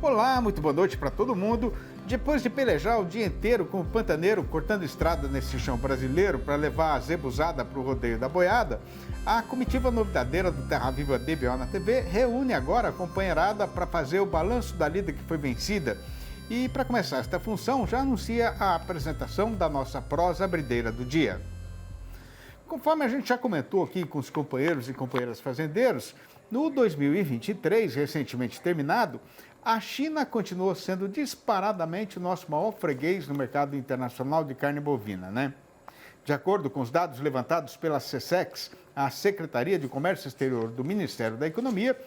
Olá, muito boa noite para todo mundo. Depois de pelejar o dia inteiro com o pantaneiro cortando estrada nesse chão brasileiro para levar a zebuzada para o rodeio da boiada, a comitiva novidadeira do Terra Viva DBO na TV reúne agora a companheirada para fazer o balanço da lida que foi vencida. E para começar esta função, já anuncia a apresentação da nossa prosa brideira do dia. Conforme a gente já comentou aqui com os companheiros e companheiras fazendeiros, no 2023, recentemente terminado, a China continuou sendo disparadamente o nosso maior freguês no mercado internacional de carne bovina, né? De acordo com os dados levantados pela SECEX, a Secretaria de Comércio Exterior do Ministério da Economia,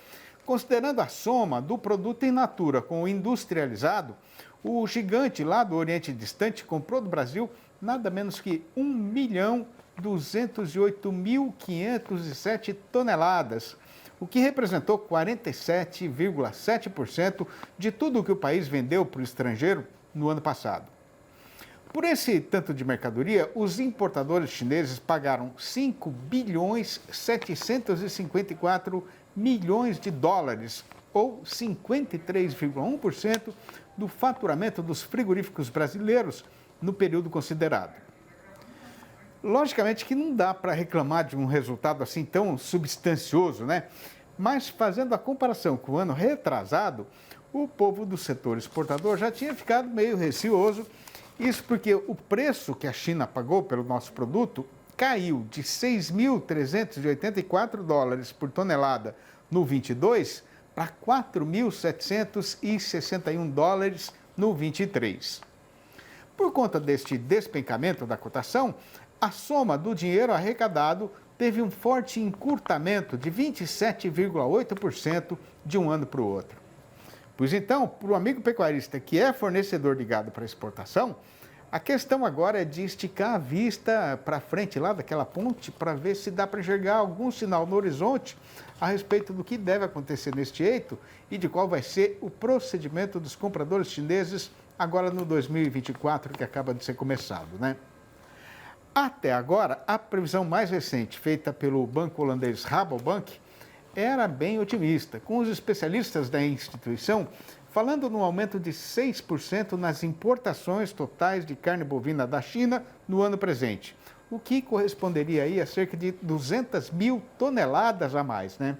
considerando a soma do produto in natura com o industrializado, o gigante lá do Oriente Distante comprou do Brasil nada menos que 1.208.507 toneladas, o que representou 47,7% de tudo o que o país vendeu para o estrangeiro no ano passado. Por esse tanto de mercadoria, os importadores chineses pagaram 5 bilhões 754 milhões de dólares, ou 53,1% do faturamento dos frigoríficos brasileiros no período considerado. Logicamente que não dá para reclamar de um resultado assim tão substancioso, né? Mas fazendo a comparação com o ano retrasado, o povo do setor exportador já tinha ficado meio receoso. Isso porque o preço que a China pagou pelo nosso produto caiu de 6.384 dólares por tonelada no 22 para 4.761 dólares no 23. Por conta deste despencamento da cotação, a soma do dinheiro arrecadado teve um forte encurtamento de 27,8% de um ano para o outro. Pois então, para o amigo pecuarista que é fornecedor de gado para exportação, a questão agora é de esticar a vista para frente lá daquela ponte para ver se dá para enxergar algum sinal no horizonte a respeito do que deve acontecer neste eito e de qual vai ser o procedimento dos compradores chineses agora no 2024 que acaba de ser começado, né? Até agora, a previsão mais recente, feita pelo banco holandês Rabobank, era bem otimista, com os especialistas da instituição falando num aumento de 6% nas importações totais de carne bovina da China no ano presente, o que corresponderia aí a cerca de 200 mil toneladas a mais, né?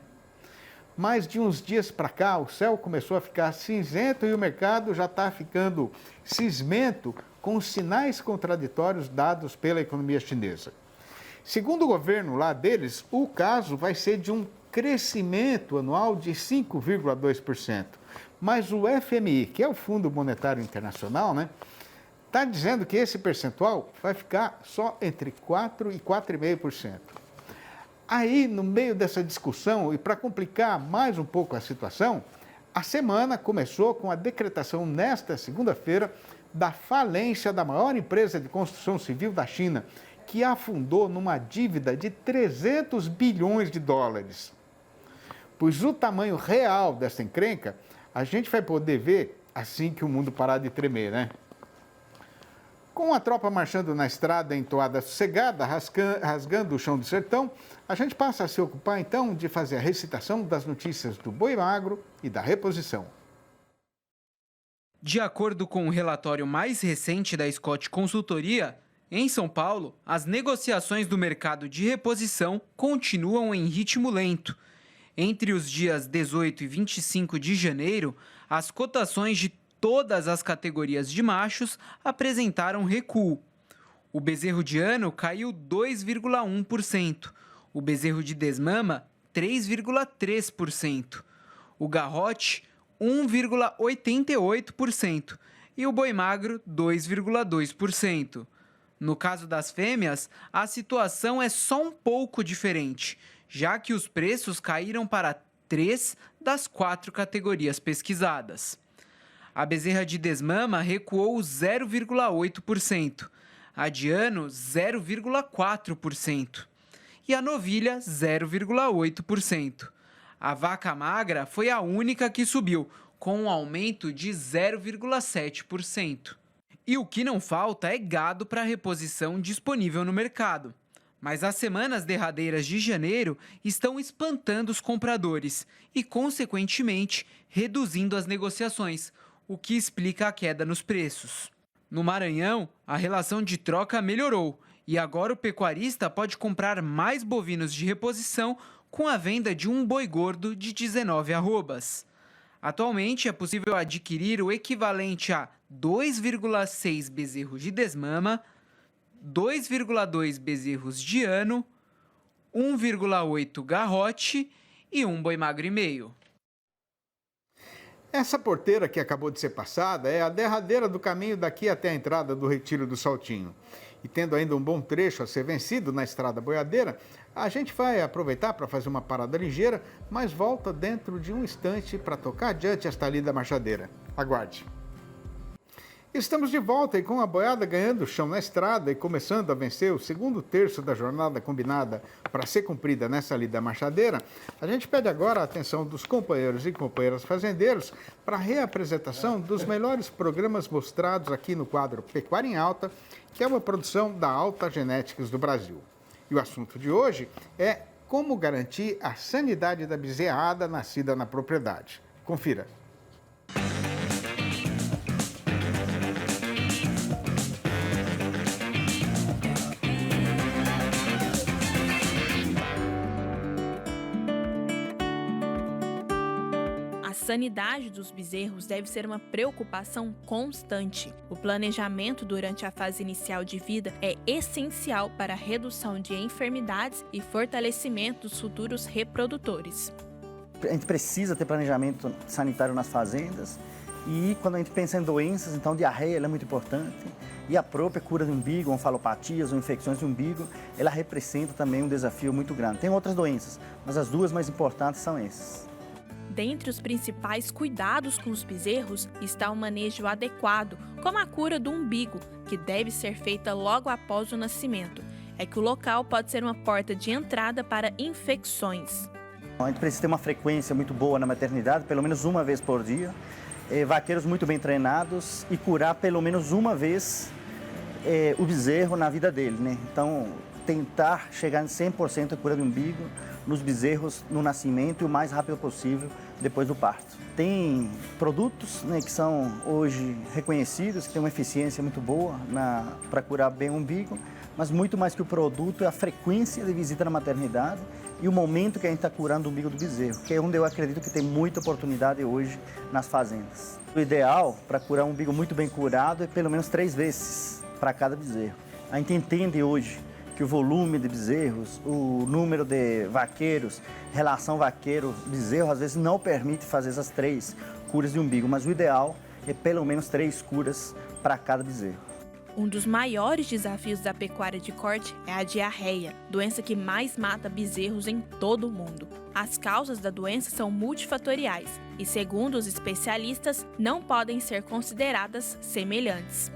Mas de uns dias para cá, o céu começou a ficar cinzento e o mercado já está ficando cismento com os sinais contraditórios dados pela economia chinesa. Segundo o governo lá deles, o caso vai ser de um crescimento anual de 5,2%. Mas o FMI, que é o Fundo Monetário Internacional, né, está dizendo que esse percentual vai ficar só entre 4% e 4,5%. Aí, no meio dessa discussão, e para complicar mais um pouco a situação, a semana começou com a decretação nesta segunda-feira da falência da maior empresa de construção civil da China, que afundou numa dívida de 300 bilhões de dólares. Pois o tamanho real dessa encrenca, a gente vai poder ver assim que o mundo parar de tremer, né? Com a tropa marchando na estrada em toada sossegada, rasgando o chão do sertão, a gente passa a se ocupar então de fazer a recitação das notícias do boi magro e da reposição. De acordo com o relatório mais recente da Scott Consultoria, em São Paulo, as negociações do mercado de reposição continuam em ritmo lento. Entre os dias 18 e 25 de janeiro, as cotações de todas as categorias de machos apresentaram recuo. O bezerro de ano caiu 2,1%, o bezerro de desmama 3,3%, o garrote 1,88% e o boi magro 2,2%. No caso das fêmeas, a situação é só um pouco diferente, já que os preços caíram para 3 das 4 categorias pesquisadas. A bezerra de desmama recuou 0,8%, a de ano 0,4% e a novilha 0,8%. A vaca magra foi a única que subiu, com um aumento de 0,7%. E o que não falta é gado para reposição disponível no mercado. Mas as semanas derradeiras de janeiro estão espantando os compradores e, consequentemente, reduzindo as negociações, o que explica a queda nos preços. No Maranhão, a relação de troca melhorou e agora o pecuarista pode comprar mais bovinos de reposição com a venda de um boi gordo de 19 arrobas. Atualmente é possível adquirir o equivalente a 2,6 bezerros de desmama, 2,2 bezerros de ano, 1,8 garrote e um boi magro e meio. Essa porteira que acabou de ser passada é a derradeira do caminho daqui até a entrada do Retiro do Saltinho. E tendo ainda um bom trecho a ser vencido na estrada boiadeira, a gente vai aproveitar para fazer uma parada ligeira, mas volta dentro de um instante para tocar adiante esta linda marchadeira. Aguarde! Estamos de volta e com a boiada ganhando chão na estrada e começando a vencer o segundo terço da jornada combinada para ser cumprida nessa lida marchadeira, a gente pede agora a atenção dos companheiros e companheiras fazendeiros para a reapresentação dos melhores programas mostrados aqui no quadro Pecuária em Alta, que é uma produção da Alta Genéticas do Brasil. E o assunto de hoje é como garantir a sanidade da bezerrada nascida na propriedade. Confira. A sanidade dos bezerros deve ser uma preocupação constante. O planejamento durante a fase inicial de vida é essencial para a redução de enfermidades e fortalecimento dos futuros reprodutores. A gente precisa ter planejamento sanitário nas fazendas e quando a gente pensa em doenças, então diarreia ela é muito importante e a própria cura de umbigo, onfalopatias ou infecções de umbigo, ela representa também um desafio muito grande. Tem outras doenças, mas as duas mais importantes são essas. Dentre os principais cuidados com os bezerros está o manejo adequado, como a cura do umbigo, que deve ser feita logo após o nascimento. É que o local pode ser uma porta de entrada para infecções. A gente precisa ter uma frequência muito boa na maternidade, pelo menos uma vez por dia, vaqueiros muito bem treinados e curar pelo menos uma vez o bezerro na vida dele, né? Então, tentar chegar em 100% a cura do umbigo nos bezerros no nascimento e o mais rápido possível depois do parto. Tem produtos, né, que são hoje reconhecidos, que têm uma eficiência muito boa para curar bem o umbigo, mas muito mais que o produto é a frequência de visita na maternidade e o momento que a gente está curando o umbigo do bezerro, que é onde eu acredito que tem muita oportunidade hoje nas fazendas. O ideal para curar um umbigo muito bem curado é pelo menos 3 vezes para cada bezerro. A gente entende hoje que o volume de bezerros, o número de vaqueiros, relação vaqueiro-bezerro, às vezes não permite fazer essas 3 curas de umbigo, mas o ideal é pelo menos 3 curas para cada bezerro. Um dos maiores desafios da pecuária de corte é a diarreia, doença que mais mata bezerros em todo o mundo. As causas da doença são multifatoriais e, segundo os especialistas, não podem ser consideradas semelhantes.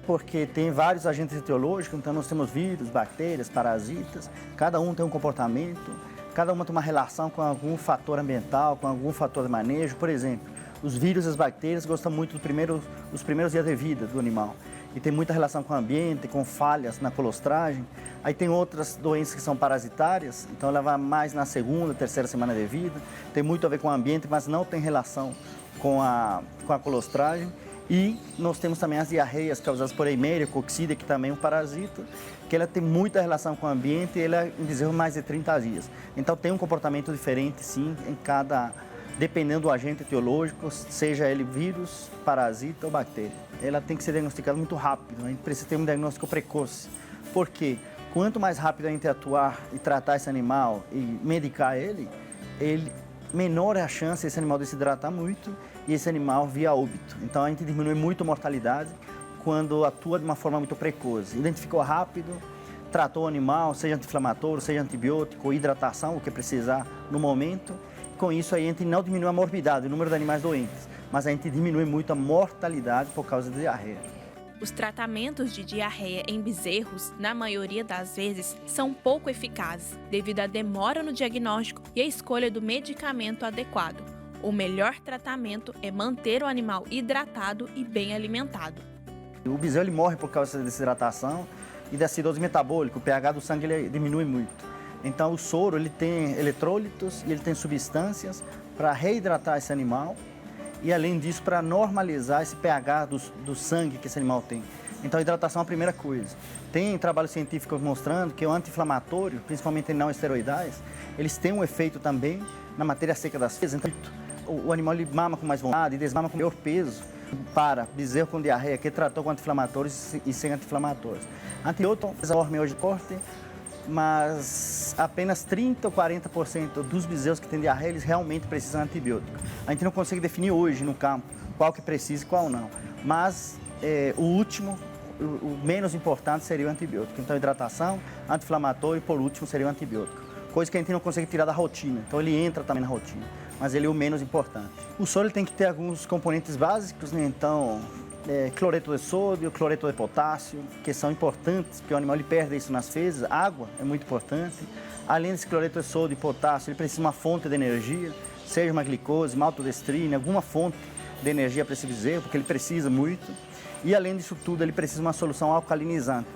Porque tem vários agentes etiológicos, então nós temos vírus, bactérias, parasitas, cada um tem um comportamento, cada uma tem uma relação com algum fator ambiental, com algum fator de manejo. Por exemplo, os vírus e as bactérias gostam muito dos primeiros dias de vida do animal e tem muita relação com o ambiente, com falhas na colostragem. Aí tem outras doenças que são parasitárias, então ela vai mais na segunda, terceira semana de vida, tem muito a ver com o ambiente, mas não tem relação com a colostragem. E nós temos também as diarreias causadas por Eimeria coccida, que também é um parasita, que ela tem muita relação com o ambiente e ela é em bezerro mais de 30 dias. Então tem um comportamento diferente, sim, dependendo do agente etiológico, seja ele vírus, parasita ou bactéria. Ela tem que ser diagnosticada muito rápido, a gente precisa ter um diagnóstico precoce. Por quê? Quanto mais rápido a gente atuar e tratar esse animal e medicar ele menor é a chance desse animal desidratar muito e esse animal vir a óbito. Então a gente diminui muito a mortalidade quando atua de uma forma muito precoce. Identificou rápido, tratou o animal, seja anti-inflamatório, seja antibiótico, hidratação, o que precisar no momento. Com isso aí a gente não diminui a morbidade, o número de animais doentes, mas a gente diminui muito a mortalidade por causa da diarreia. Os tratamentos de diarreia em bezerros, na maioria das vezes, são pouco eficazes, devido à demora no diagnóstico e à escolha do medicamento adequado. O melhor tratamento é manter o animal hidratado e bem alimentado. O bezerro ele morre por causa da desidratação e da acidose metabólica, o pH do sangue ele diminui muito. Então o soro ele tem eletrólitos e ele tem substâncias para reidratar esse animal e além disso para normalizar esse pH do sangue que esse animal tem. Então a hidratação é a primeira coisa. Tem trabalhos científicos mostrando que o anti-inflamatório, principalmente não esteroidais, eles têm um efeito também na matéria seca das fezes. Então o animal ele mama com mais vontade e desmama com maior peso para bezerro com diarreia que tratou com anti-inflamatórios e sem anti-inflamatórios. Antibióticos, hoje de corte, mas apenas 30 ou 40% dos bezerros que têm diarreia, eles realmente precisam de antibiótico. A gente não consegue definir hoje no campo qual que precisa e qual não, mas o último, o menos importante seria o antibiótico. Então, hidratação, anti-inflamatório e, por último, seria o antibiótico. Coisa que a gente não consegue tirar da rotina, então ele entra também na rotina, mas ele é o menos importante. O soro ele tem que ter alguns componentes básicos, né? Então, cloreto de sódio, cloreto de potássio, que são importantes, porque o animal ele perde isso nas fezes. Água é muito importante. Além desse cloreto de sódio e potássio, ele precisa de uma fonte de energia, seja uma glicose, maltodestrina, alguma fonte de energia para esse bezerro, porque ele precisa muito. E além disso tudo, ele precisa de uma solução alcalinizante.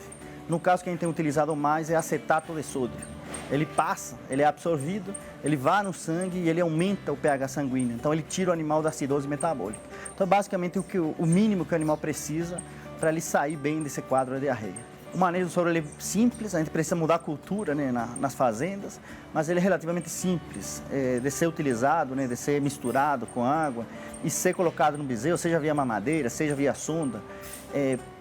No caso que a gente tem utilizado mais é acetato de sódio. Ele passa, ele é absorvido, ele vai no sangue e ele aumenta o pH sanguíneo. Então ele tira o animal da acidose metabólica. Então basicamente o mínimo que o animal precisa para ele sair bem desse quadro de diarreia. O manejo do soro ele é simples, a gente precisa mudar a cultura, né, nas fazendas, mas ele é relativamente simples de ser utilizado, né, de ser misturado com água e ser colocado no bezerro, seja via mamadeira, seja via sonda.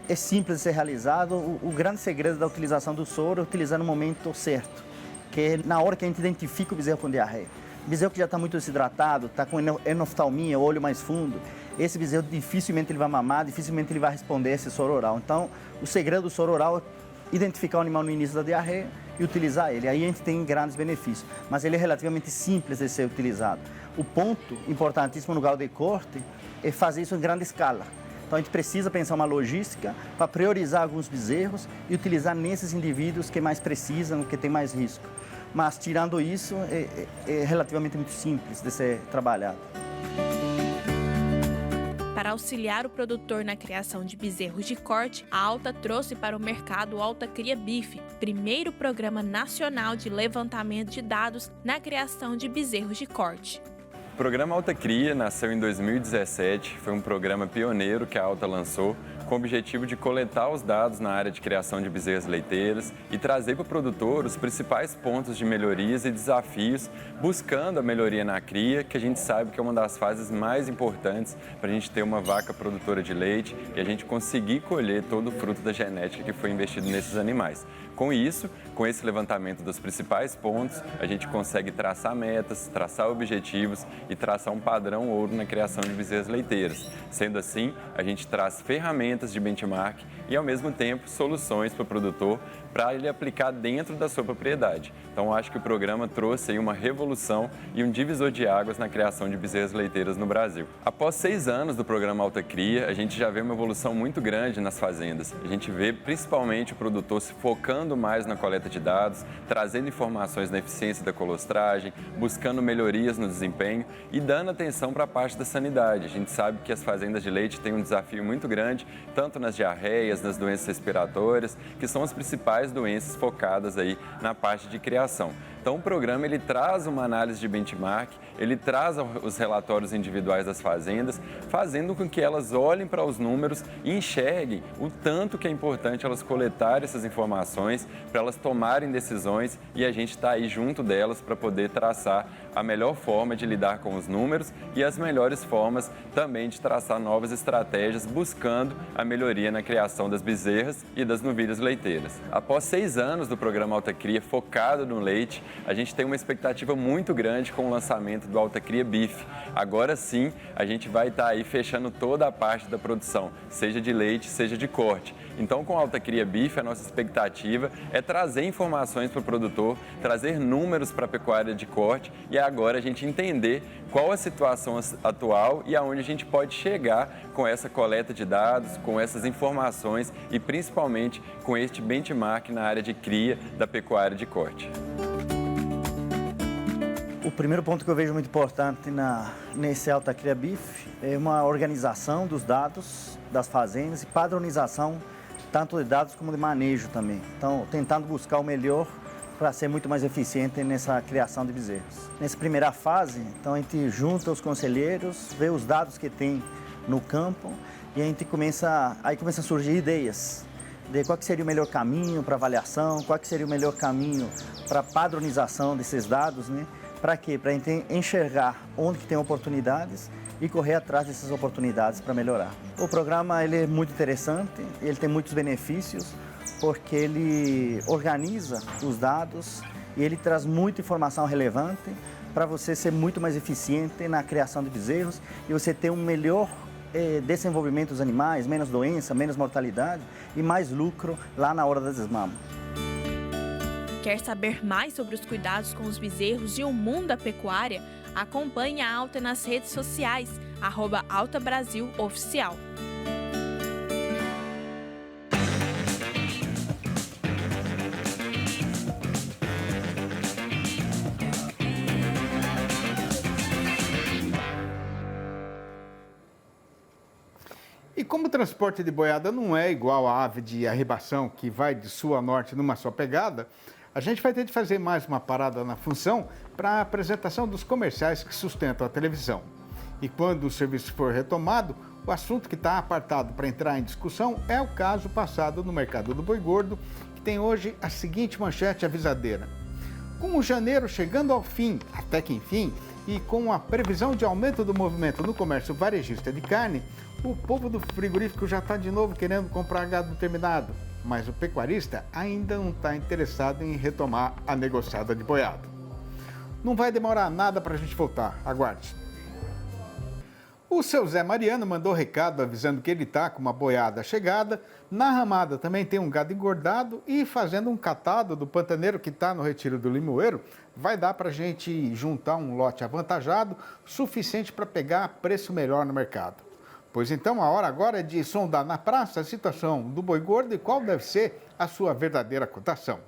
É simples de ser realizado. O grande segredo da utilização do soro é utilizar no momento certo, que é na hora que a gente identifica o bezerro com diarreia. O bezerro que já está muito desidratado, está com enoftalmia, olho mais fundo, esse bezerro dificilmente ele vai mamar, dificilmente ele vai responder esse soro oral. Então, o segredo do soro oral é identificar o animal no início da diarreia e utilizar ele. Aí a gente tem grandes benefícios, mas ele é relativamente simples de ser utilizado. O ponto importantíssimo no gado de corte é fazer isso em grande escala. Então, a gente precisa pensar uma logística para priorizar alguns bezerros e utilizar nesses indivíduos que mais precisam, que têm mais risco. Mas, tirando isso, é relativamente muito simples de ser trabalhado. Para auxiliar o produtor na criação de bezerros de corte, a Alta trouxe para o mercado o Alta Cria Bife, primeiro programa nacional de levantamento de dados na criação de bezerros de corte. O programa Alta Cria nasceu em 2017, foi um programa pioneiro que a Alta lançou com o objetivo de coletar os dados na área de criação de bezerras leiteiras e trazer para o produtor os principais pontos de melhorias e desafios, buscando a melhoria na cria, que a gente sabe que é uma das fases mais importantes para a gente ter uma vaca produtora de leite e a gente conseguir colher todo o fruto da genética que foi investido nesses animais. Com isso, com esse levantamento dos principais pontos, a gente consegue traçar metas, traçar objetivos e traçar um padrão ouro na criação de bezerras leiteiras. Sendo assim, a gente traz ferramentas de benchmark e, ao mesmo tempo, soluções para o produtor para ele aplicar dentro da sua propriedade. Então, acho que o programa trouxe aí uma revolução e um divisor de águas na criação de bezerras leiteiras no Brasil. Após 6 anos do programa Alta Cria, a gente já vê uma evolução muito grande nas fazendas. A gente vê principalmente o produtor se focando mais na coleta de dados, trazendo informações na eficiência da colostragem, buscando melhorias no desempenho e dando atenção para a parte da sanidade. A gente sabe que as fazendas de leite têm um desafio muito grande, tanto nas diarreias, nas doenças respiratórias, que são as principais doenças focadas aí na parte de criação. Então, o programa ele traz uma análise de benchmark, ele traz os relatórios individuais das fazendas, fazendo com que elas olhem para os números e enxerguem o tanto que é importante elas coletarem essas informações, para elas tomarem decisões e a gente está aí junto delas para poder traçar a melhor forma de lidar com os números e as melhores formas também de traçar novas estratégias, buscando a melhoria na criação das bezerras e das novilhas leiteiras. Após 6 anos do programa Alta Cria focado no leite, a gente tem uma expectativa muito grande com o lançamento do Alta Cria Bife. Agora sim, a gente vai estar aí fechando toda a parte da produção, seja de leite, seja de corte. Então, com o Alta Cria Bife, a nossa expectativa é trazer informações para o produtor, trazer números para a pecuária de corte e agora a gente entender qual a situação atual e aonde a gente pode chegar com essa coleta de dados, com essas informações e principalmente com este benchmark na área de cria da pecuária de corte. O primeiro ponto que eu vejo muito importante nesse Alta Cria Bife é uma organização dos dados das fazendas e padronização tanto de dados como de manejo também. Então, tentando buscar o melhor para ser muito mais eficiente nessa criação de bezerros. Nessa primeira fase, então a gente junta os conselheiros, vê os dados que tem no campo e a gente começa a surgir ideias de qual que seria o melhor caminho para avaliação, qual que seria o melhor caminho para padronização desses dados, né? Para quê? Para a gente enxergar onde que tem oportunidades e correr atrás dessas oportunidades para melhorar. O programa ele é muito interessante, ele tem muitos benefícios, porque ele organiza os dados e ele traz muita informação relevante para você ser muito mais eficiente na criação de bezerros e você ter um melhor desenvolvimento dos animais, menos doença, menos mortalidade e mais lucro lá na hora da desmama. Quer saber mais sobre os cuidados com os bezerros e o mundo da pecuária? Acompanhe a Alta nas redes sociais, @AltaBrasilOficial. E como o transporte de boiada não é igual à ave de arribação, que vai de sul a norte numa só pegada, a gente vai ter de fazer mais uma parada na função para a apresentação dos comerciais que sustentam a televisão. E quando o serviço for retomado, o assunto que está apartado para entrar em discussão é o caso passado no mercado do boi gordo, que tem hoje a seguinte manchete avisadeira. Com o janeiro chegando ao fim, até que enfim, e com a previsão de aumento do movimento no comércio varejista de carne, o povo do frigorífico já está de novo querendo comprar gado terminado, mas o pecuarista ainda não está interessado em retomar a negociada de boiada. Não vai demorar nada para a gente voltar, aguarde. O seu Zé Mariano mandou recado avisando que ele está com uma boiada chegada, na ramada também tem um gado engordado e fazendo um catado do pantaneiro que está no retiro do Limoeiro, vai dar para a gente juntar um lote avantajado, suficiente para pegar preço melhor no mercado. Pois então a hora agora é de sondar na praça a situação do boi gordo e qual deve ser a sua verdadeira cotação.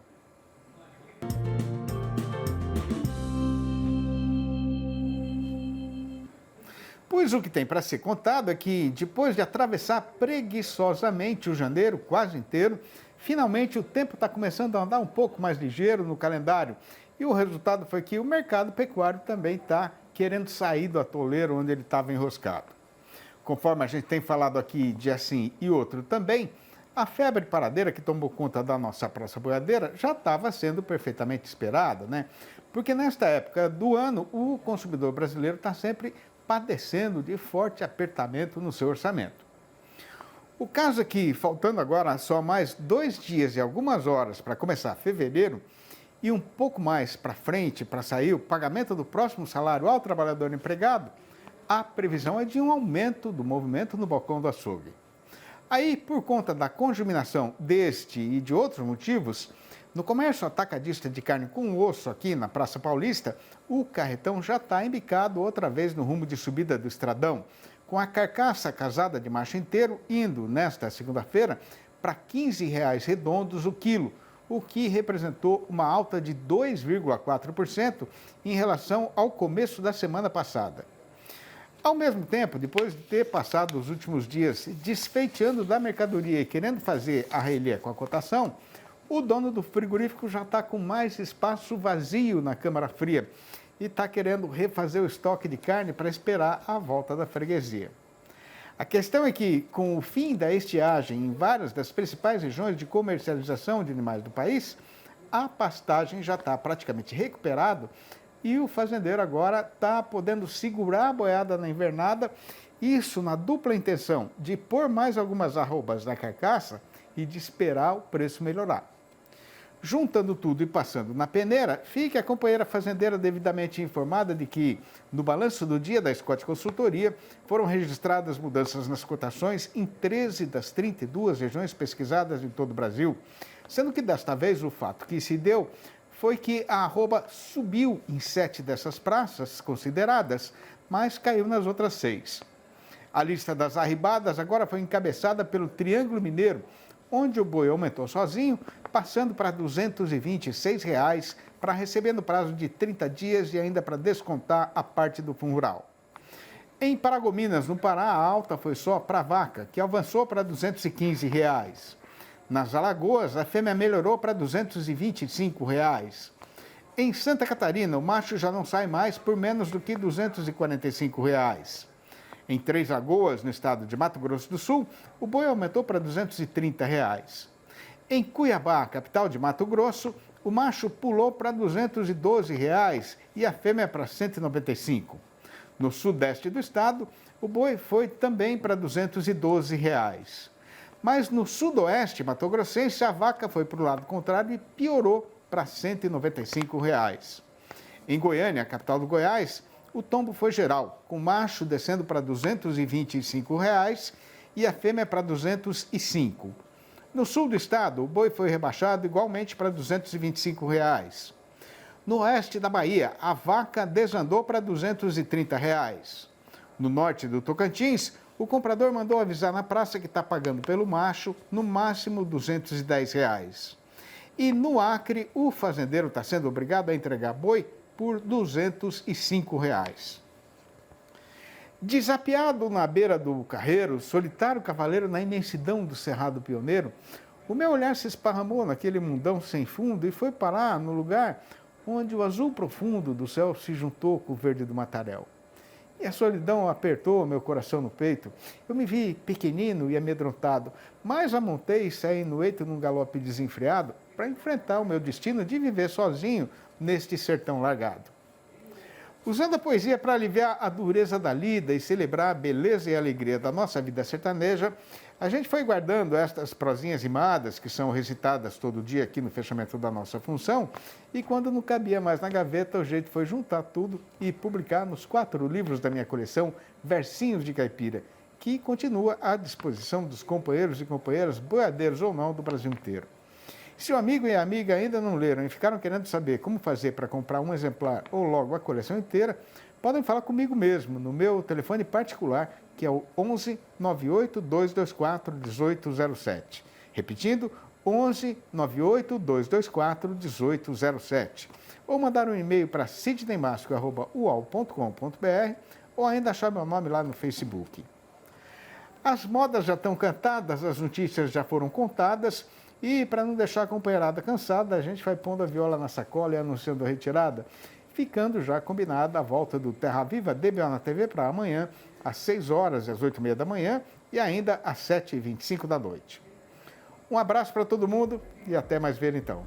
Pois o que tem para ser contado é que, depois de atravessar preguiçosamente o janeiro quase inteiro, finalmente o tempo está começando a andar um pouco mais ligeiro no calendário. E o resultado foi que o mercado pecuário também está querendo sair do atoleiro onde ele estava enroscado. Conforme a gente tem falado aqui de assim e outro também, a febre paradeira que tomou conta da nossa praça boiadeira já estava sendo perfeitamente esperada, né? Porque nesta época do ano, o consumidor brasileiro está sempre padecendo de forte apertamento no seu orçamento. O caso é que, faltando agora só mais 2 dias e algumas horas para começar fevereiro, e um pouco mais para frente, para sair o pagamento do próximo salário ao trabalhador empregado, a previsão é de um aumento do movimento no balcão do açougue. Aí, por conta da conjuminação deste e de outros motivos, no comércio atacadista de carne com osso aqui na Praça Paulista, o carretão já está embicado outra vez no rumo de subida do Estradão, com a carcaça casada de macho inteiro indo, nesta segunda-feira, para R$ 15,00 redondos o quilo, o que representou uma alta de 2,4% em relação ao começo da semana passada. Ao mesmo tempo, depois de ter passado os últimos dias desfeiteando da mercadoria e querendo fazer a relha com a cotação, o dono do frigorífico já está com mais espaço vazio na câmara fria e está querendo refazer o estoque de carne para esperar a volta da freguesia. A questão é que, com o fim da estiagem em várias das principais regiões de comercialização de animais do país, a pastagem já está praticamente recuperada e o fazendeiro agora está podendo segurar a boiada na invernada, isso na dupla intenção de pôr mais algumas arrobas na carcaça e de esperar o preço melhorar. Juntando tudo e passando na peneira, fique a companheira fazendeira devidamente informada de que, no balanço do dia da Scott Consultoria, foram registradas mudanças nas cotações em 13 das 32 regiões pesquisadas em todo o Brasil, sendo que desta vez o fato que se deu foi que a arroba subiu em 7 dessas praças consideradas, mas caiu nas outras 6. A lista das arribadas agora foi encabeçada pelo Triângulo Mineiro, onde o boi aumentou sozinho, passando para R$ 226,00 para receber no prazo de 30 dias e ainda para descontar a parte do fundo rural. Em Paragominas, no Pará, a alta foi só para a vaca, que avançou para R$ 215,00. Nas Alagoas, a fêmea melhorou para R$ 225. Em Santa Catarina, o macho já não sai mais por menos do que R$ 245. Em Três Lagoas, no estado de Mato Grosso do Sul, o boi aumentou para R$ 230. Em Cuiabá, capital de Mato Grosso, o macho pulou para R$ 212 e a fêmea para R$ 195. No sudeste do estado, o boi foi também para R$ 212. Mas no sudoeste matogrossense, a vaca foi para o lado contrário e piorou para R$ 195. Em Goiânia, capital do Goiás, o tombo foi geral, com o macho descendo para R$ 225 e a fêmea para R$ 205. No sul do estado, o boi foi rebaixado igualmente para R$ 225. No oeste da Bahia, a vaca desandou para R$ 230. No norte do Tocantins, o comprador mandou avisar na praça que está pagando pelo macho, no máximo R$ 210. E no Acre, o fazendeiro está sendo obrigado a entregar boi por R$ 205. Desapiado na beira do carreiro, solitário cavaleiro na imensidão do Cerrado Pioneiro, o meu olhar se esparramou naquele mundão sem fundo e foi parar no lugar onde o azul profundo do céu se juntou com o verde do Mataréu. E a solidão apertou meu coração no peito. Eu me vi pequenino e amedrontado, mas amontei e saí no eito num galope desenfreado para enfrentar o meu destino de viver sozinho neste sertão largado. Usando a poesia para aliviar a dureza da lida e celebrar a beleza e a alegria da nossa vida sertaneja, a gente foi guardando estas prosinhas rimadas, que são recitadas todo dia aqui no fechamento da nossa função, e quando não cabia mais na gaveta, o jeito foi juntar tudo e publicar nos 4 livros da minha coleção Versinhos de Caipira, que continua à disposição dos companheiros e companheiras, boiadeiros ou não, do Brasil inteiro. Se o amigo e a amiga ainda não leram e ficaram querendo saber como fazer para comprar um exemplar ou logo a coleção inteira, podem falar comigo mesmo no meu telefone particular, que é o 11 98 224 1807. Repetindo, 11 98 224 1807. Ou mandar um e-mail para sidneymasco@uol.com.br ou ainda achar meu nome lá no Facebook. As modas já estão cantadas, as notícias já foram contadas. E, para não deixar a companheirada cansada, a gente vai pondo a viola na sacola e anunciando a retirada, ficando já combinada a volta do Terra Viva DBO na TV para amanhã, às 6 horas e às 8h30 da manhã e ainda às 7h25 da noite. Um abraço para todo mundo e até mais ver então.